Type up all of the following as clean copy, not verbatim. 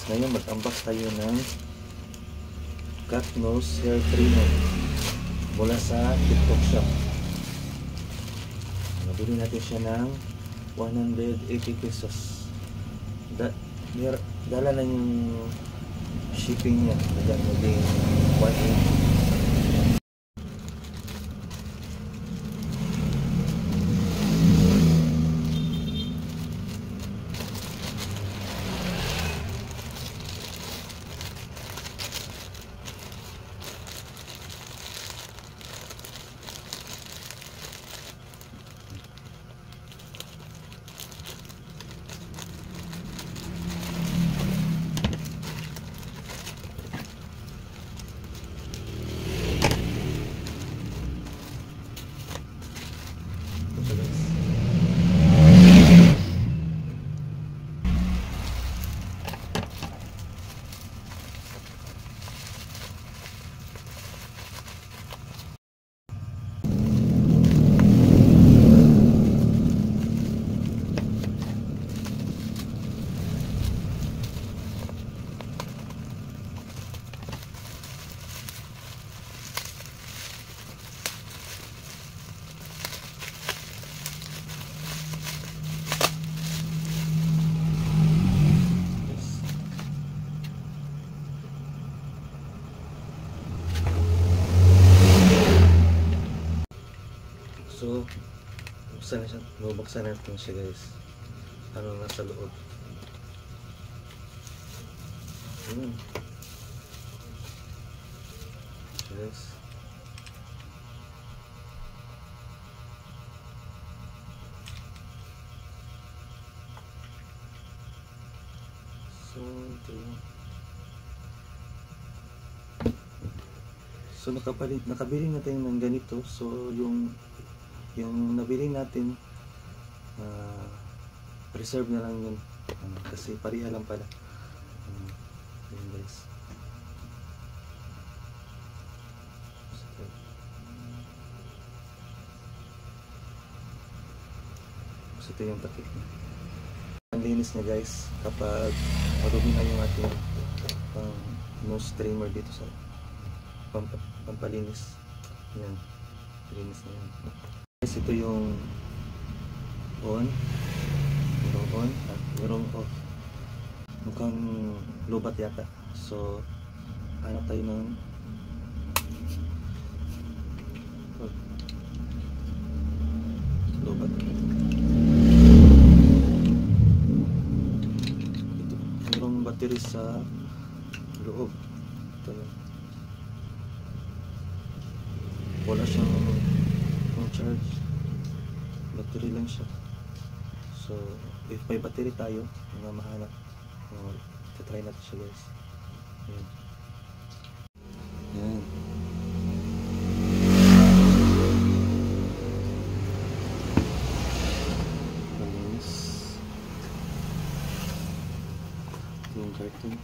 guys, ngayon mag-unbox tayo ng cat nose hair trimmer mula sa TikTok shop. Nabili natin siya ng 180 pesos. Dala na yung shipping niya, naging 180. So, bubuksan natin siya guys. Ano nasa loob. Guys. So nakabili natin ng ganito. So yung nabili natin reserve na lang yun kasi pareha lang pala. Yun guys. So ito yung takip niya. Ang linis niya guys kapag marumi na yung ating nose trimmer dito sa pampalinis. Yan, linis na yan guys. Ito yung on, merong on at merong off. Mukhang lobat yata, so hanap tayo ng lobat. Ito, merong battery sa loob. Ito yun. Wala siyang charge, battery lang siya. So if may battery tayo na mahanap, try natin siya guys. Ayan. Ayan. Ito yung carton.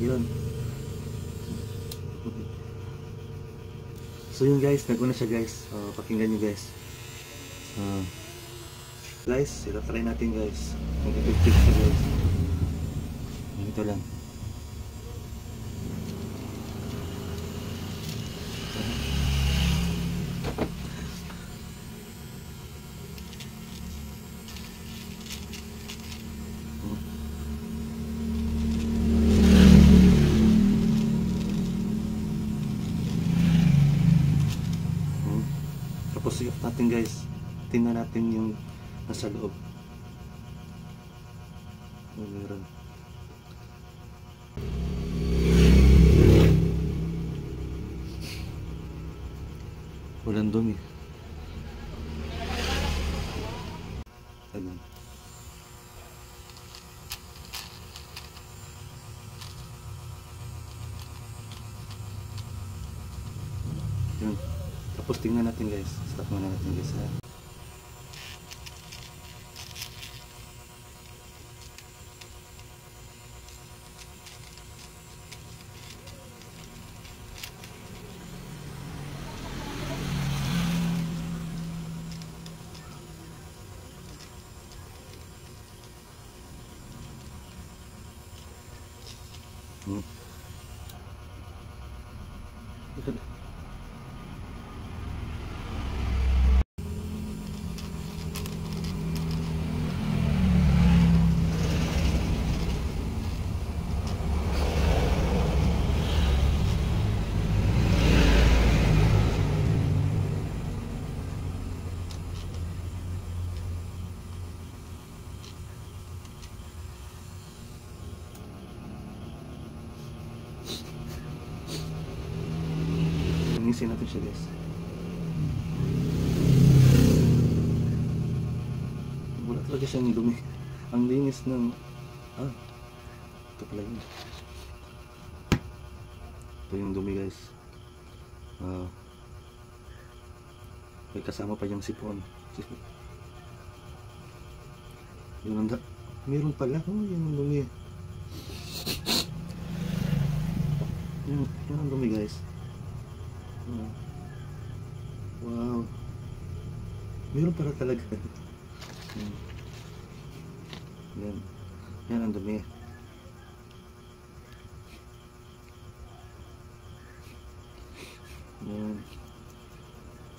Yun. So yun guys, naguna siya guys. Pakinggan nyo guys. Guys, try natin guys. Mag-effective siya guys. Ito lang. Tapos i-off natin guys. Tingnan natin yung nasa loob. Meron. Walang dumi. Ayan. Yun. Tapos tingnan natin guys. Stop muna natin guys. Linisin natin siya, guys. Wala talaga siyang dumi. Ang linis ng ito pala yun. Ito yung dumi, guys. May kasama pa yung sipon. Yun ang meron pala. Yun ang dumi. Yun ang dumi, guys. Wow. Meron pala talaga. Yan. Yan ang dumi. Yan.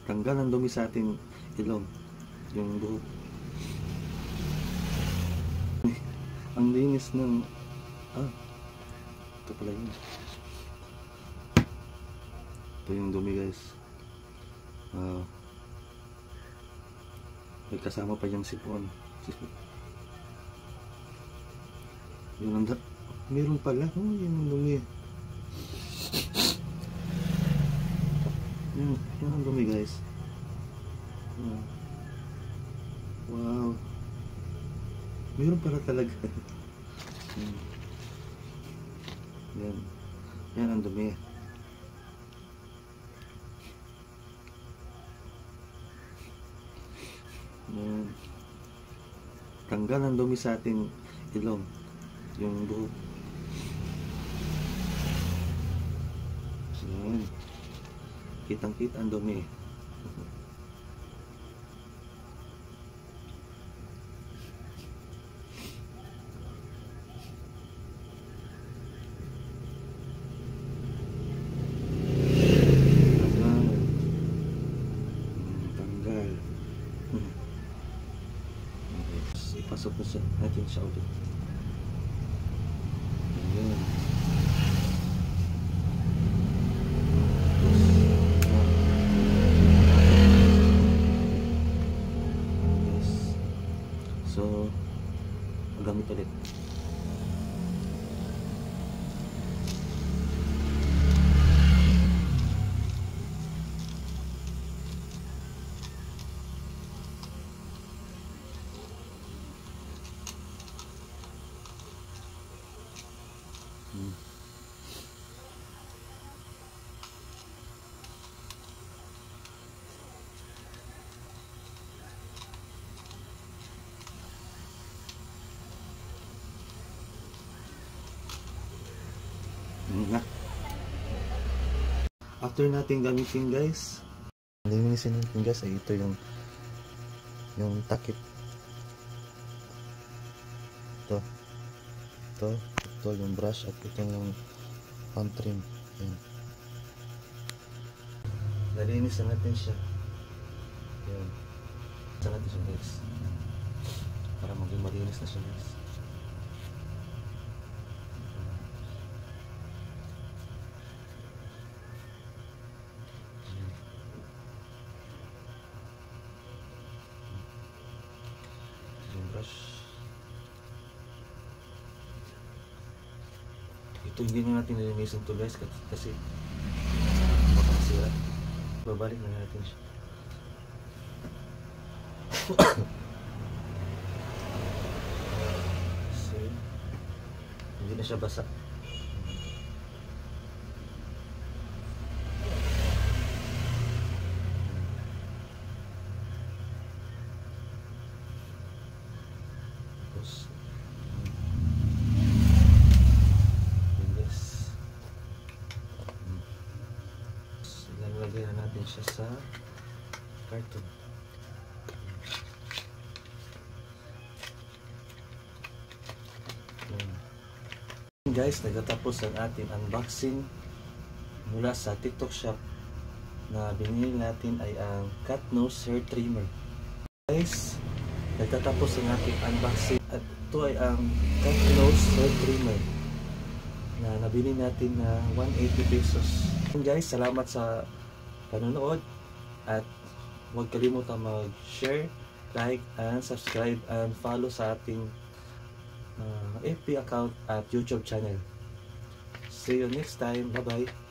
Tanggal ang dumi sa ating ilong. Yung buhok. Ang linis ng ito pala yun. Ito yung dumi, guys. May kasama pa yung sipon. Yun ang meron pala. Yun ang dumi. Yun ang dumi, guys. Wow. Meron pala talaga. Yan. Yan ang dumi. Yan. Tanggal ang dumi sa ating ilong. Yung buhok. Yan. Kitang-kita ang dumi. Ipasok na siya, natin siya ulit. Ayan. Yes. So, magamit ulit. After natin gamitin, guys, linisin natin, guys, ay ito yung takip. Ito yung brush at ito yung hand trim. Ayan. Nalinis na natin siya. Ayan. Sa natin siya, guys, para maging malinis na siya, guys. Ito hindi na natin nilinisin to, guys, kasi baka masira. Babalik na natin siya. See? Hindi na siya basa. Tapos ilalagay na natin siya sa carton. Guys, nagtatapos ang ating unboxing mula sa TikTok shop na binili natin ay ang cat nose hair trimmer. Guys, nagtatapos ang ating unboxing at ito ay ang cat nose hair trimmer na nabili natin na 180 pesos. Guys, salamat sa panonood at huwag kalimutan mag-share, like, and subscribe and follow sa ating FB account at YouTube channel. See you next time. Bye-bye.